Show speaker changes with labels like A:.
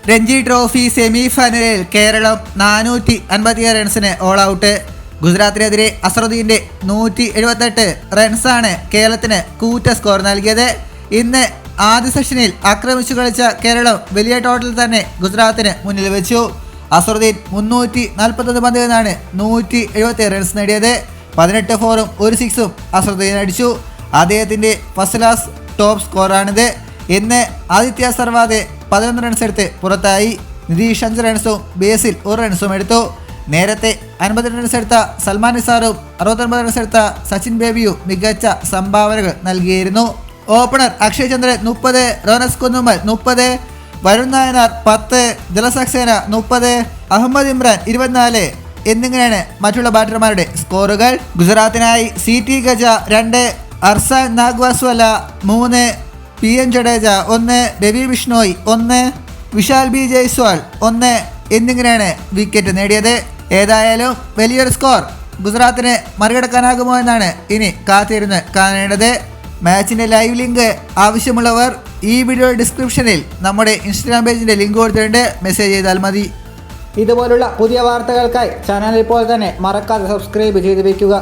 A: Ranji trophy semi ഫൈനലിൽ കേരളം 456 റൺസിന് all out. ഗുജറാത്തിനെതിരെ അസറുദ്ദീന്റെ 178 റൺസാണ് കേരളത്തിന് കൂറ്റ സ്കോർ നൽകിയത്. ഇന്ന് ആദ്യ സെഷനിൽ ആക്രമിച്ചു കളിച്ച കേരളം വലിയ ടോട്ടൽ തന്നെ ഗുജറാത്തിന് മുന്നിൽ വെച്ചു. അസറുദ്ദീൻ 341 പന്തിൽ നിന്നാണ് 177 റൺസ് നേടിയത്. 18 ഫോറും 1 സിക്സും അസറുദ്ദീൻ അടിച്ചു. അദ്ദേഹത്തിന്റെ ഫസ്റ്റ് ക്ലാസ് ടോപ്പ് സ്കോറാണിത്. ഇന്ന് ആദിത്യ സർവാദെ 11 റൺസ് എടുത്ത് പുറത്തായി. നിതീഷ് 5 റൺസും ബേസിൽ 1 റൺസും എടുത്തു. നേരത്തെ 50 റൺസ് എടുത്ത സൽമാൻ നിസാറും 69 റൺസ് എടുത്ത സച്ചിൻ ബേബിയും മികച്ച സംഭാവനകൾ നൽകിയിരുന്നു. ഓപ്പണർ അക്ഷയ് ചന്ദ്രൻ 30, റോനസ് കുന്നുമ്മൽ 30, വരുൺ നായനാർ 10, ജലസക്സേന 30, അഹമ്മദ് ഇമ്രാൻ 24 എന്നിങ്ങനെയാണ് മറ്റുള്ള ബാറ്റർമാരുടെ സ്കോറുകൾ. ഗുജറാത്തിനായി CT Gaja 2, അർസാൻ നാഗ്വാസ്വാല 3, PN Jadeja 1, Ravi Bishnoi 1, Vishal B Jaiswal 1 എന്നിങ്ങനെയാണ് വിക്കറ്റ് നേടിയത്. ഏതായാലും വലിയൊരു സ്കോർ ഗുജറാത്തിന് മറികടക്കാനാകുമോ എന്നാണ് ഇനി കാത്തിരുന്ന് കാണേണ്ടത്. മാച്ചിൻ്റെ ലൈവ് ലിങ്ക് ആവശ്യമുള്ളവർ ഈ വീഡിയോ ഡിസ്ക്രിപ്ഷനിൽ നമ്മുടെ ഇൻസ്റ്റാഗ്രാം പേജിൻ്റെ ലിങ്ക് കൊടുത്തിട്ടുണ്ട്, മെസ്സേജ് ചെയ്താൽ മതി. ഇതുപോലുള്ള പുതിയ വാർത്തകൾക്കായി ചാനൽ ഇപ്പോൾ തന്നെ മറക്കാതെ സബ്സ്ക്രൈബ് ചെയ്ത് വയ്ക്കുക.